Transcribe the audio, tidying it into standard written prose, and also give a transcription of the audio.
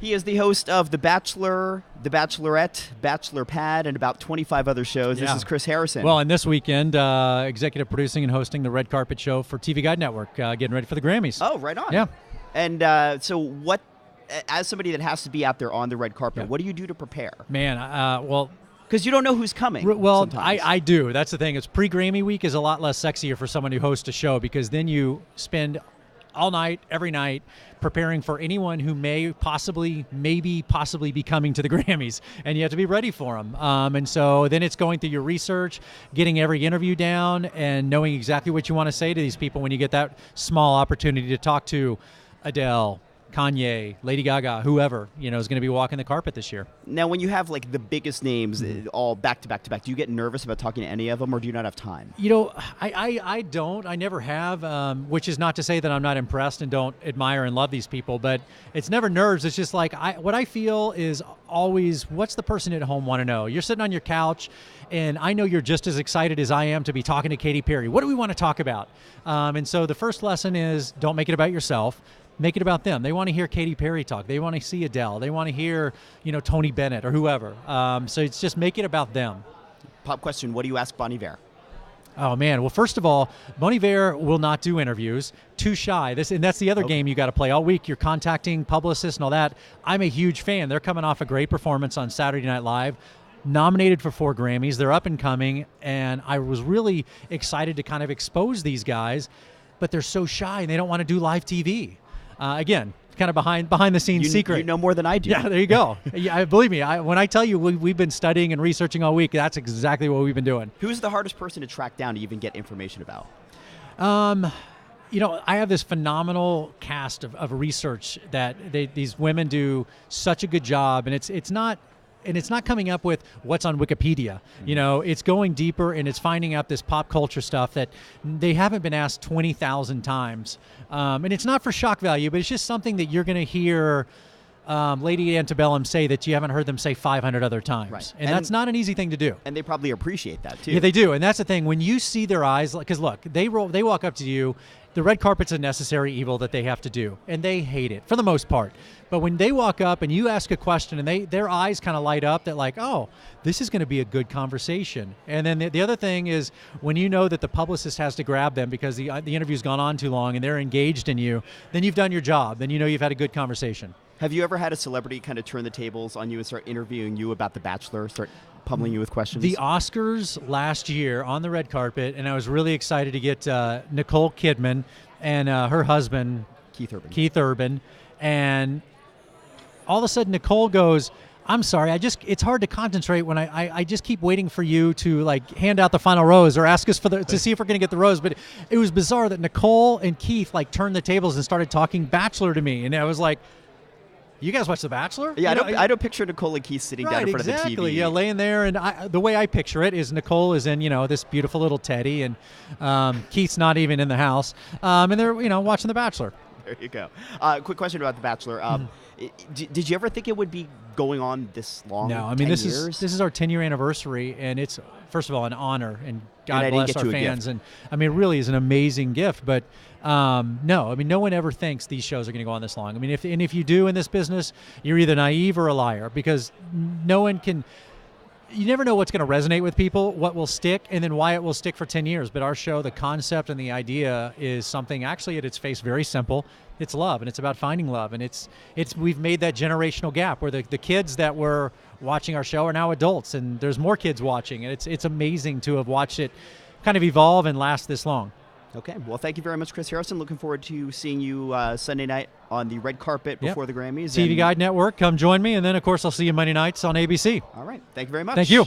He is the host of The Bachelor, The Bachelorette, Bachelor Pad, and about 25 other shows. Yeah. This is Chris Harrison. Well, and this weekend, executive producing and hosting the Red Carpet Show for TV Guide Network, getting ready for the Grammys. Oh, right on. Yeah. And so what, as somebody that has to be out there on the red carpet, what do you do to prepare? Man, because you don't know who's coming. Well, sometimes. I do. That's the thing. It's pre-Grammy week is a lot less sexier for someone who hosts a show, because then you spend all night, every night, preparing for anyone who may possibly be coming to the Grammys, and you have to be ready for them. And so then it's going through your research, getting every interview down, and knowing exactly what you want to say to these people when you get that small opportunity to talk to Adele, Kanye, Lady Gaga, whoever, is going to be walking the carpet this year. Now, when you have like the biggest names all back to back to back, do you get nervous about talking to any of them, or do you not have time? I don't. I never have, which is not to say that I'm not impressed and don't admire and love these people, but it's never nerves. It's just like what I feel is always, what's the person at home want to know? You're sitting on your couch, and I know you're just as excited as I am to be talking to Katy Perry. What do we want to talk about? And so the first lesson is, don't make it about yourself. Make it about them. They want to hear Katy Perry talk. They want to see Adele. They want to hear, Tony Bennett or whoever. So it's just make it about them. Pop question, what do you ask Bon Iver? Oh, man. Well, first of all, Bon Iver will not do interviews. Too shy. And that's the other game you got to play all week. You're contacting publicists and all that. I'm a huge fan. They're coming off a great performance on Saturday Night Live. Nominated for 4 Grammys. They're up and coming. And I was really excited to kind of expose these guys. But they're so shy, and they don't want to do live TV. Again, kind of behind the scenes secret. You know more than I do. Yeah, there you go. Yeah, believe me, when I tell you we've been studying and researching all week, that's exactly what we've been doing. Who's the hardest person to track down to even get information about? I have this phenomenal cast of research that these women do such a good job, and it's not coming up with what's on Wikipedia. It's going deeper, and it's finding out this pop culture stuff that they haven't been asked 20,000 times. And it's not for shock value, but it's just something that you're going to hear Lady Antebellum say that you haven't heard them say 500 other times. Right. And that's not an easy thing to do. And they probably appreciate that, too. Yeah, they do. And that's the thing. When you see their eyes, because look, they walk up to you. The red carpet's a necessary evil that they have to do, and they hate it for the most part. But when they walk up and you ask a question and their eyes kind of light up, that like, oh, this is going to be a good conversation. And then the other thing is, when you know that the publicist has to grab them because the interview's gone on too long and they're engaged in you, then you've done your job. Then you've had a good conversation. Have you ever had a celebrity kind of turn the tables on you and start interviewing you about The Bachelor, start pummeling you with questions? The Oscars last year on the red carpet, and I was really excited to get Nicole Kidman and her husband, Keith Urban. And all of a sudden Nicole goes, I'm sorry, it's hard to concentrate when I just keep waiting for you to like hand out the final rose or ask us to see if we're going to get the rose. But it was bizarre that Nicole and Keith like turned the tables and started talking Bachelor to me. And I was like, you guys watch The Bachelor? Yeah, I don't picture Nicole and Keith sitting down in front of the TV. Exactly. Yeah, laying there, and the way I picture it is Nicole is in this beautiful little teddy, and Keith's not even in the house, and they're watching The Bachelor. There you go. Quick question about The Bachelor. Did you ever think it would be going on this long? No, I mean this years? is our 10-year anniversary, and it's first of all an honor, and God and bless our fans, and I mean it really is an amazing gift. But no, I mean no one ever thinks these shows are going to go on this long. I mean if you do in this business, you're either naive or a liar, because no one can. You never know what's going to resonate with people, what will stick, and then why it will stick for 10 years. But our show, the concept and the idea is something actually at its face very simple. It's love, and it's about finding love. And we've made that generational gap where the kids that were watching our show are now adults, and there's more kids watching. And it's amazing to have watched it kind of evolve and last this long. Okay. Well, thank you very much, Chris Harrison. Looking forward to seeing you Sunday night on the red carpet before the Grammys. TV Guide Network, come join me. And then, of course, I'll see you Monday nights on ABC. All right. Thank you very much. Thank you.